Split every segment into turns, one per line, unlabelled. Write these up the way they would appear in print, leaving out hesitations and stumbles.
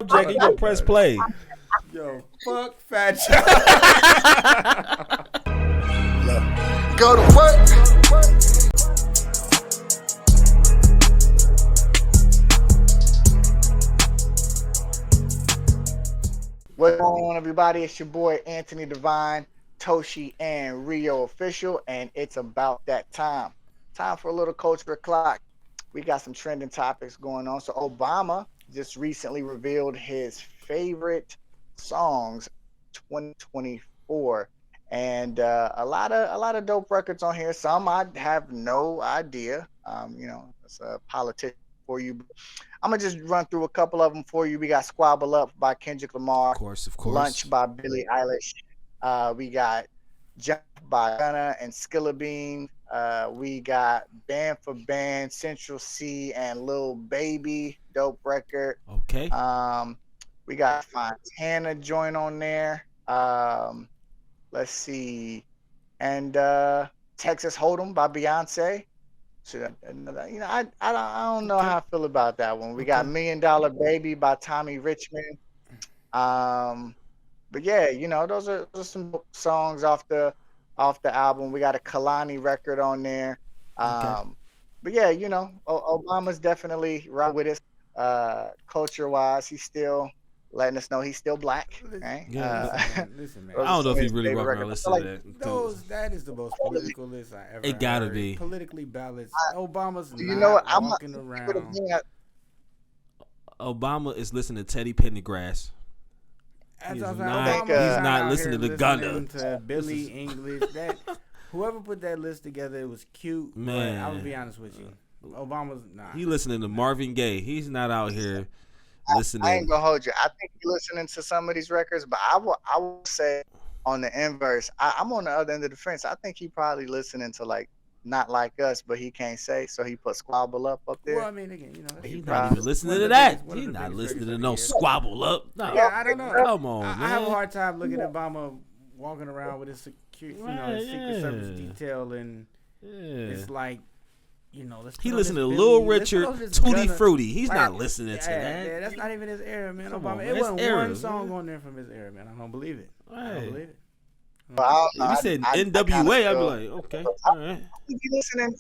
Jack, you gonna press play.
Yo, fuck Fat Joe.
Go to work. What's going on, everybody? It's your boy Anthony Divine, Toshi, and Rio Official, and it's about that time. Time for a little culture clock. We got some trending topics going on. So Obama just recently revealed his favorite songs 2024, and a lot of dope records on here. Some I have no idea. It's a politician for you. I'm gonna just run through a couple of them for you. We got "Squabble Up" by Kendrick Lamar,
Of course.
"Lunch" by Billie Eilish. We got "Jump" by Gunna and Skilla Bean. We got "Band for Band," Central C and Lil Baby, dope record.
Okay.
We got Fontana joint on there. Let's see, and "Texas Hold'em" by Beyonce. So, I don't know how I feel about that one. We got "$1 Million Baby" by Tommy Richmond. But yeah, those are some songs off the album. We got a Kalani record on there. But yeah, Obama's definitely right with us. Culture wise, he's still letting us know he's still black. Right?
Yeah,
listen, man.
I don't know if he really
favorite
walking around listening to that.
That is the most political list I ever
It gotta
heard.
be.
Politically balanced. Obama's
You
not
know what?
walking around.
Obama is listening to Teddy Pendergrass.
As
He's
I was
not-
like, Obama's
he's
not
out
listening
here
to Gunna.
to Billie English. Whoever put that list together, it was cute.
Man.
But I will be honest with you. Obama's not.
He listening to Marvin Gaye. He's not out here listening.
I ain't gonna hold you. I think you're listening to some of these records, but I will say on the inverse, I'm on the other end of the fence. I think he probably listening to like Not Like Us, but he can't say, so he put "Squabble Up" there.
Well, I mean, again,
He's
that's
not even listening
one
to
of the
that.
biggest- one of
He's
the
not
biggest
listening to
records
no
of the year.
"Squabble Up." No.
Yeah, I don't know.
Come on,
I
man.
have a hard time looking at Obama walking around with his security,
Right,
his Secret Service
yeah.
detail, and it's like, let's.
He
put on
listening to
this
Lil
Billy- let's put
Richard,
on this
Tutti
Gunna-
Frutti. He's not listening to
Yeah,
that.
yeah, that's not even his era, man.
Come
Obama.
on, man.
It
That's
wasn't
era,
one song
man.
on there from his era, man. I don't believe it. I
Right.
don't believe it.
But I don't know.
If he said
I
NWA, I'd be
feel-
like, okay, all right.
I think he listening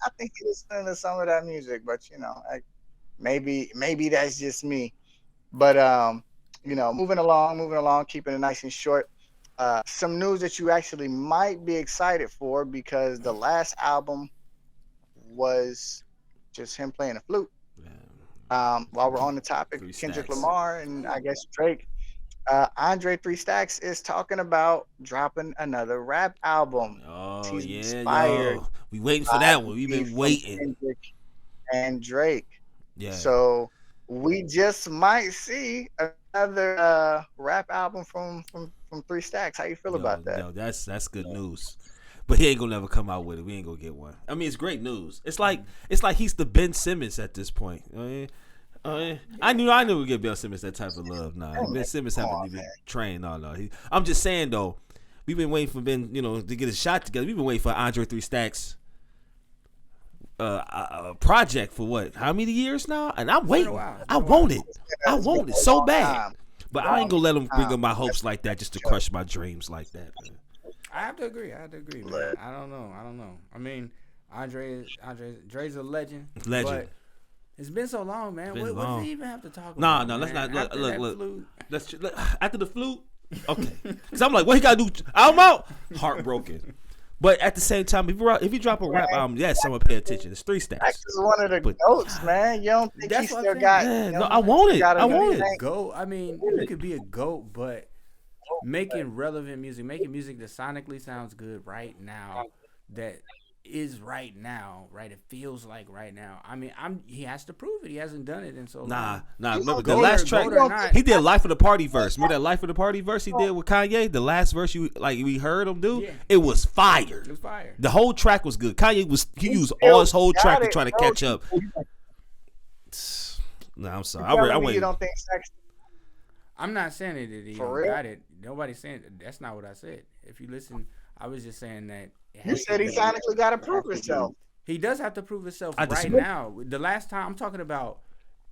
to some of that music, but maybe that's just me. But moving along, keeping it nice and short. Some news that you actually might be excited for, because the last album was just him playing a flute. While we're on the topic,
Three
Kendrick
Stacks.
Lamar and I guess Drake, Andre 3 Stacks is talking about dropping another rap album.
Oh,
He's
yeah,
inspired
yo. We waiting for that one. We've been
from
waiting.
Kendrick and Drake.
Yeah.
So we just might see another rap album from 3 Stacks. How you feel about that?
No, that's good news. But he ain't gonna never come out with it. We ain't gonna get one. I mean, it's great news. It's like he's the Ben Simmons at this point. I knew we'd get Ben Simmons that type of love. Nah, Ben Simmons haven't even trained. No. I'm just saying though, we've been waiting for Ben, to get his shot together. We've been waiting for Andre 3 Stacks a project for what? How many years now? And I'm waiting. I want it. I want it so bad. But I ain't gonna let him bring up my hopes like that just to crush my dreams like that, man.
I have to agree, man. I don't know. I mean, Dre's a legend.
Legend.
But it's been so long, man. What does he even have to talk
Nah,
about?
no, let's
man?
not.
After
Look,
that
look.
flute-
Look, after the flute, okay. Because I'm like, what he got to do? I'm out. Heartbroken. But at the same time, if you drop a rap album, yes, I'm going to pay attention. It's 3 Stacks.
Stacks is one of the goats, man. You don't think he
That's what
still
I'm
got?
saying.
Yeah, no, I want it. I want it.
Goat. I mean, you could be a goat, but making relevant music, making music that sonically sounds good right now, that is right now, right? It feels like right now. I mean, he has to prove it. He hasn't done it in so long.
Nah. Remember the
Goat
last
or
track?
not.
He did "Life of the Party" verse. Remember that "Life of the Party" verse he did with Kanye? The last verse we heard him do.
Yeah.
It was fire.
It was fire.
The whole track was good. He used all his whole track to
got
try to
it,
catch
bro.
up. No, I'm sorry.
Telling me
wait.
you don't think Stacks?
I'm not saying that he
For
don't
real?
got it. Nobody's saying that's not what I said. If you listen, I was just saying that.
You said he sonically got to prove himself.
He does have to prove himself
I
right
disagree.
now. The last time I'm talking about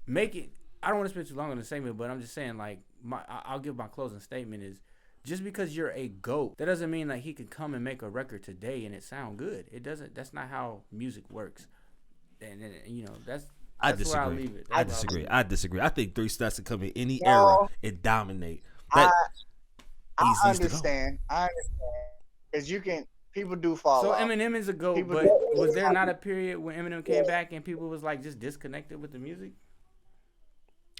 making I don't want to spend too long on the segment, but I'm just saying, like, I'll give my closing statement is, just because you're a GOAT, that doesn't mean like he can come and make a record today and it sound good. It doesn't. That's not how music works. And you know, that's
disagree.
where I'll leave it.
I disagree. I think 3 Stacks can come in any era and dominate.
I understand. Because people do fall off.
So Eminem is a GOAT, but was there not a period when Eminem came back and people was like just disconnected with the music?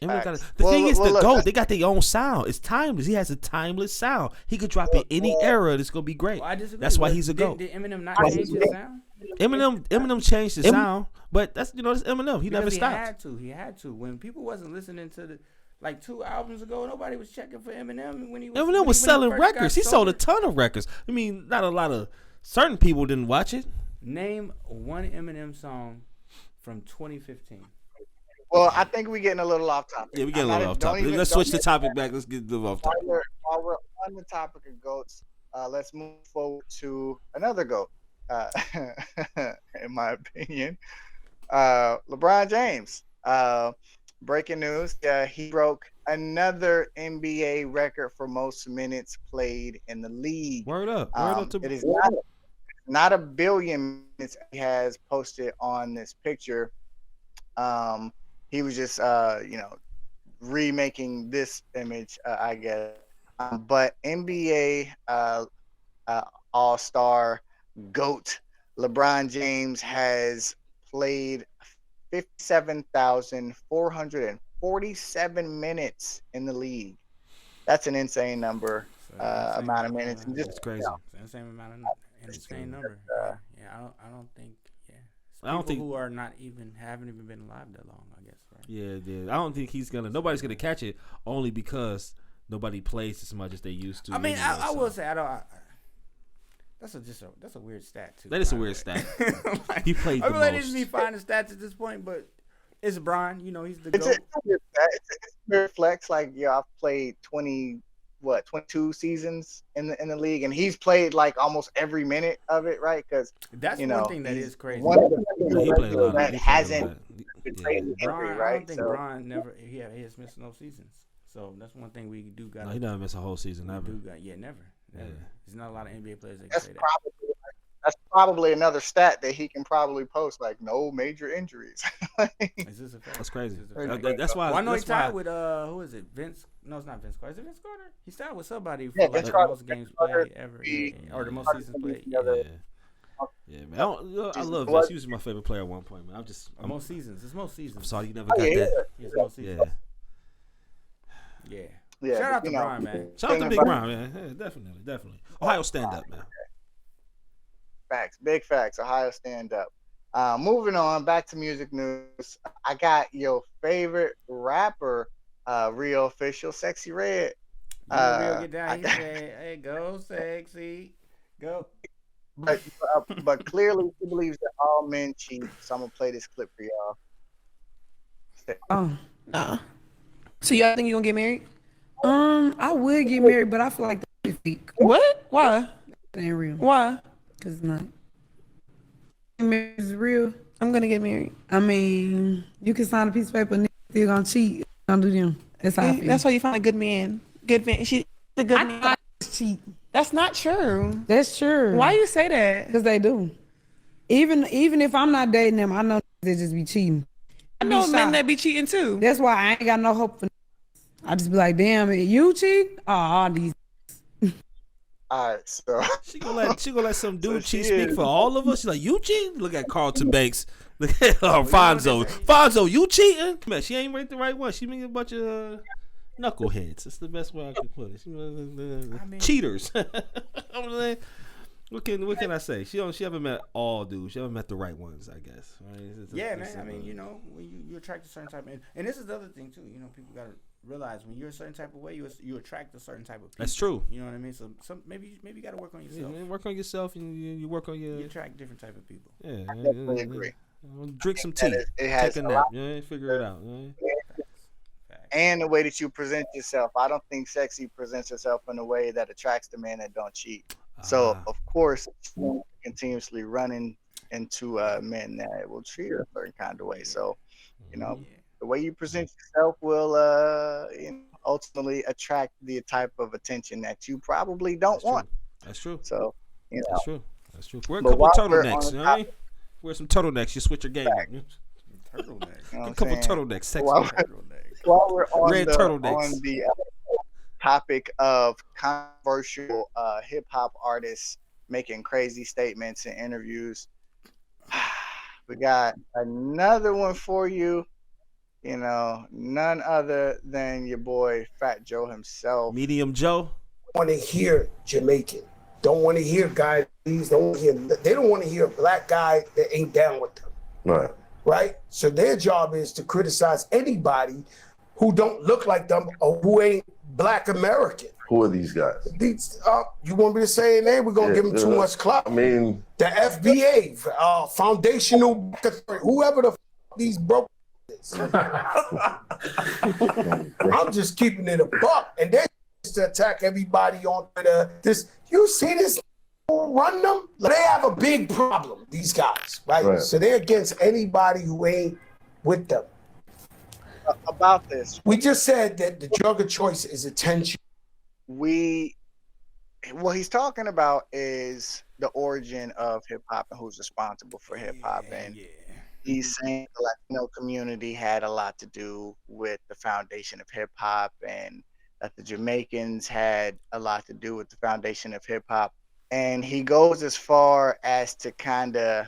The thing is, the GOAT, they got their own sound. It's timeless. He has a timeless sound. He could drop in any era and it's gonna be great.
Well,
that's why he's a GOAT.
Did Eminem not change his sound?
Eminem changed his sound, but that's it's Eminem. He never stopped.
He had to. When people wasn't listening to like 2 albums ago, nobody was checking for Eminem when he was.
Eminem was selling records. He sold a ton of records. I mean, not a lot of certain people didn't watch it.
Name one Eminem song from 2015.
Well, I think we're getting a little off topic.
Yeah, we're getting a little off topic. Let's switch the topic back. Let's get a little off topic.
While we're on the topic of GOATs, let's move forward to another GOAT, in my opinion. LeBron James. Breaking news. He broke another NBA record for most minutes played in the league.
Word up.
It is not a billion minutes he has posted on this picture. He was just, remaking this image, I guess. But NBA All-Star GOAT LeBron James has played 57,447 minutes in the league. That's an insane number, amount of minutes. And
just crazy.
Insane amount of insane number. Yeah, I don't think. Who are haven't even been alive that long, I guess. Right?
Yeah. I don't think nobody's gonna catch it only because nobody plays as much as they used to.
I mean, I will say that's a weird stat too.
That is a weird stat. He played the most.
I didn't be finding stats at this point, but it's Brian. You know, he's the GOAT.
It's a flex. Like, I've played 22 seasons in the league, and he's played like almost every minute of it, right? Because
that's one thing that is crazy.
One of the people that hasn't been playing injury, right?
I don't think Brian he has missed no seasons. So that's one thing we do got.
No, he never missed a whole season. Never.
Never. Yeah. There's not a lot of NBA players that can say that.
That's probably another stat that he can probably post, like no major injuries.
Is this a fact?
That's crazy. That's why.
I know he tied with who is it? Vince? No, it's not Vince Carter. Is it Vince Carter? He tied with somebody for like the most games played ever, or the most seasons played.
Yeah, man. I love Vince. He was my favorite player at one point, man.
Most seasons. It's most seasons.
I'm sorry you never got that.
It's most seasons. Yeah. Shout out to Brian, man.
Shout out to Big Brian, man. Yeah, definitely. Ohio stand up, man.
Facts, big facts. Ohio stand up. Moving on, back to music news. I got your favorite rapper, Real Official, Sexxy Red.
Real get down. He said, "Hey, go Sexy, go."
But clearly he believes that all men cheat. So I'm gonna play this clip for y'all.
Oh, nah. So y'all think you gonna get married? I would get married, but I feel like that's fake.
What? Why?
That ain't real.
Why?
Cause it's not. Marriage is real.
I'm gonna get married.
I mean, you can sign a piece of paper and still gonna cheat. Don't do them. That's how I feel.
That's why you find a good man. Good man. She's a good man.
I cheat.
That's not true.
That's true.
Why you say that?
Because they do. Even if I'm not dating them, I know they just be cheating.
I know men that be cheating too.
That's why I ain't got no hope for. I just be like, damn, you cheat? Oh, these.
All right, so
she gonna let some dude cheat speak for all of us. She's like, you cheating? Look at Carlton Banks. Look at Fonzo. Fonzo, you cheating? Man, she ain't right the right one. She mean a bunch of knuckleheads. That's the best way I can put it. Cheaters. What can I say? She haven't met all dudes. She haven't met the right ones, I guess. Right?
Man. I mean, when you attract a certain type of, and this is the other thing too. People gotta realize when you're a certain type of way, you attract a certain type of people.
That's true.
You know what I mean? So maybe you got to work on yourself.
Yeah, work on yourself, and you work on your.
You attract different type of people.
Yeah,
I definitely agree.
Drink some tea. Take a nap. Figure it out.
And the way that you present yourself, I don't think Sexy presents herself in a way that attracts the men that don't cheat. So of course, continuously running into men that will treat her a certain kind of way. So, The way you present yourself will, ultimately attract the type of attention that you probably don't
That's
want.
true. That's true.
So,
That's true. That's true. Wear a
But
couple
while we're
turtlenecks.
on
You
the
know what I mean?
topic,
Wear some turtlenecks. You switch your game up.
Turtleneck.
you know what
A
I'm
couple
saying?
turtlenecks. Sexy.
While,
Turtleneck.
while we're on
Red
the
turtlenecks.
topic of controversial hip hop artists making crazy statements in interviews, we got another one for you. You know, none other than your boy Fat Joe himself.
Medium Joe.
Want to hear Jamaican. Don't want to hear guys. They don't want to hear a black guy that ain't down with them.
Right.
Right? So their job is to criticize anybody who don't look like them or who ain't Black American.
Who are these guys?
You want me to say a name? We're going to give them too much clout.
I mean,
the FBA, Foundational, whoever the these broke is. I'm just keeping it a buck. And they're just to attack everybody on this. You see this run them? They have a big problem, these guys, right? So they're against anybody who ain't with them.
About this,
we just said that the drug of choice is attention.
What he's talking about is the origin of hip hop and who's responsible for hip hop. And he's saying the Latino community had a lot to do with the foundation of hip hop, and that the Jamaicans had a lot to do with the foundation of hip hop. And he goes as far as to kind of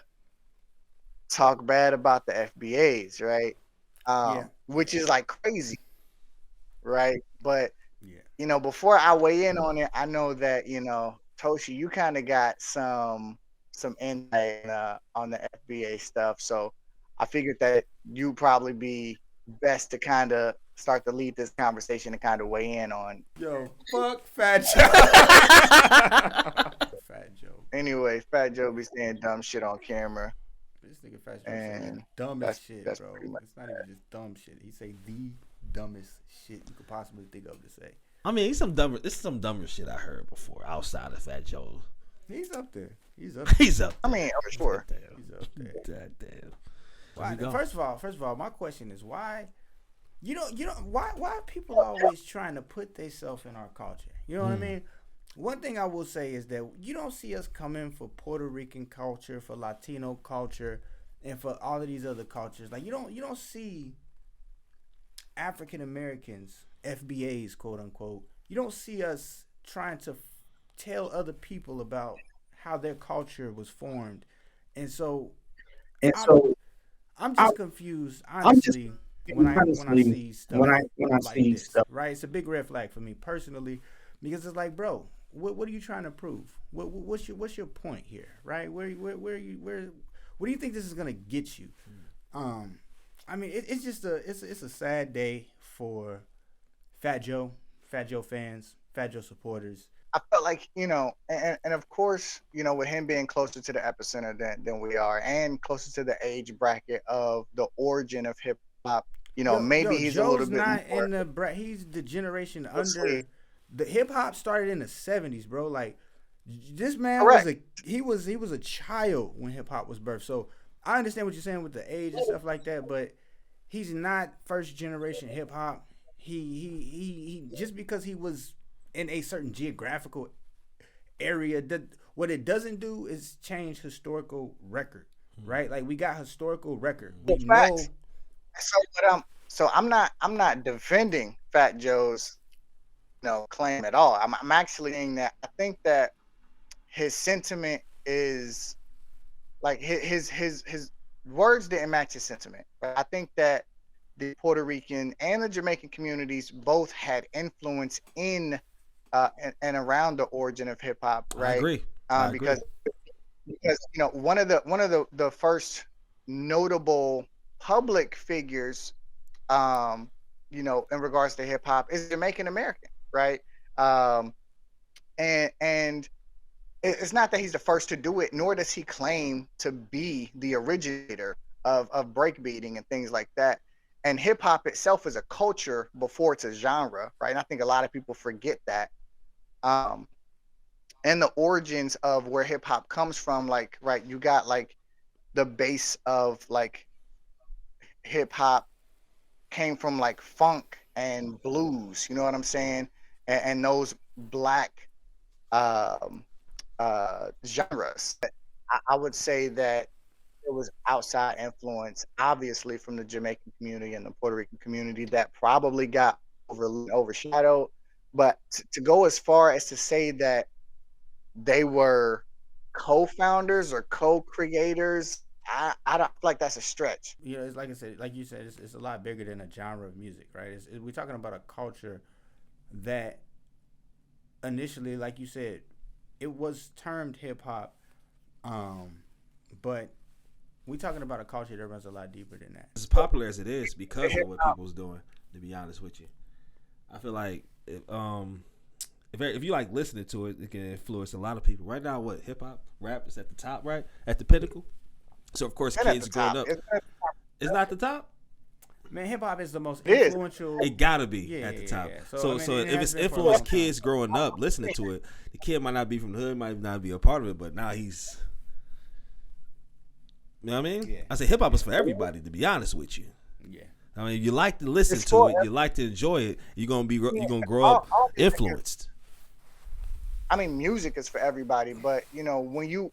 talk bad about the FBAs, right? Which is like crazy, right? But before I weigh in on it, I know that Toshi, you kind of got some insight on the FBA stuff, so I figured that you'd probably be best to kind of start to lead this conversation and kind of weigh in on.
Yo, fuck Fat Joe. Fat Joe.
Anyway, Fat Joe be saying dumb shit on camera.
This nigga Fat Joe saying dumbest shit, bro. It's not even just dumb shit. He say the dumbest shit you could possibly think of to say.
I mean, it's some dumber shit I heard before outside of Fat Joe.
He's up there.
He's up.
I mean, for sure.
He's up there.
Damn.
Why, first of all, my question is why why are people always trying to put themselves in our culture? You know what I mean? One thing I will say is that you don't see us coming for Puerto Rican culture, for Latino culture, and for all of these other cultures. Like you don't see African Americans, FBAs, quote unquote. You don't see us trying to tell other people about how their culture was formed, and so I'm just confused, honestly. When I see stuff like this, right? It's a big red flag for me personally, because it's like, bro, what are you trying to prove? What's your point here, right? What do you think this is gonna get you? I mean, it's just it's a sad day for Fat Joe fans, Fat Joe supporters.
I felt like, and of course, with him being closer to the epicenter than we are, and closer to the age bracket of the origin of hip hop, maybe he's
Joe's
a little bit
not
more.
In the he's the generation under the hip hop started in the 70s, bro. Like this man was a child when hip hop was birthed. So I understand what you're saying with the age and stuff like that, but he's not first generation hip hop. He just because he was in a certain geographical area, what it doesn't do is change historical record, right? Like we got historical record. We know.
So I'm not defending Fat Joe's claim at all. I'm actually saying that I think that his sentiment is like his words didn't match his sentiment. Right? I think that the Puerto Rican and the Jamaican communities both had influence in and around the origin of hip hop, right?
I agree.
Because one of the first notable public figures in regards to hip hop is Jamaican American, right? And it's not that he's the first to do it, nor does he claim to be the originator of breakbeating and things like that. And hip hop itself is a culture before it's a genre, right? And I think a lot of people forget that. And the origins of where hip hop comes from, like, right, you got like the base of like hip hop came from like funk and blues. You know what I'm saying? And those black um, genres. I would say that it was outside influence, obviously from the Jamaican community and the Puerto Rican community that probably got overshadowed. But to go as far as to say that they were co-founders or co-creators, I don't feel like that's a stretch.
You know, it's like I said, like you said, it's a lot bigger than a genre of music, right? We're talking about a culture that initially, like you said, it was termed hip hop, but we're talking about a culture that runs a lot deeper than that.
As popular as it is because of what people's doing. To be honest with you, I feel like if you like listening to it, it can influence a lot of people. Right now, what hip hop, rap is at the top, right at the pinnacle. So of course, kids growing up, it's not the top.
Man, hip hop is the most influential.
It gotta be at the top.
Yeah.
So if it's influenced kids growing up listening to it, the kid might not be from the hood, might not be a part of it, but now he's. You know what I mean?
Yeah.
I say hip hop is for everybody. To be honest with you.
Yeah.
I mean, you like to listen to it, you like to enjoy it. You're gonna grow up influenced.
I mean, music is for everybody, but you know, when you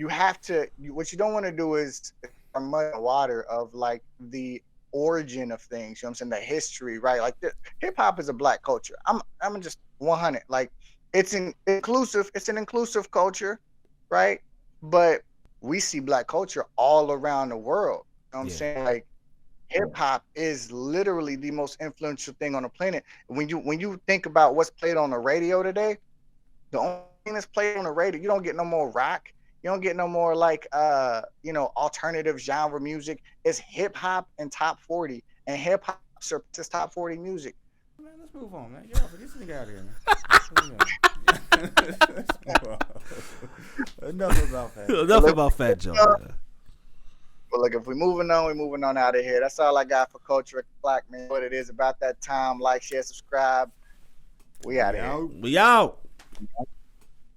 have to, what you don't want to do is mud in the water of like the origin of things. You know what I'm saying? The history, right? Like hip hop is a black culture. I'm just 100. Like it's an inclusive culture, right? But we see black culture all around the world. You know what I'm saying? Like hip hop is literally the most influential thing on the planet. When you think about what's played on the radio today, the only thing that's played on the radio, you don't get no more rock. You don't get no more like alternative genre music. It's hip hop and top 40, and hip hop surpasses top 40 music.
Man, let's move on, man. Get off of this nigga out of here, man. Enough about that.
Enough about Fat Joe.
But look, if we're moving on out of here. That's all I got for Culture Black, man. What it is about that time. Like, share, subscribe. We out of here.
We out.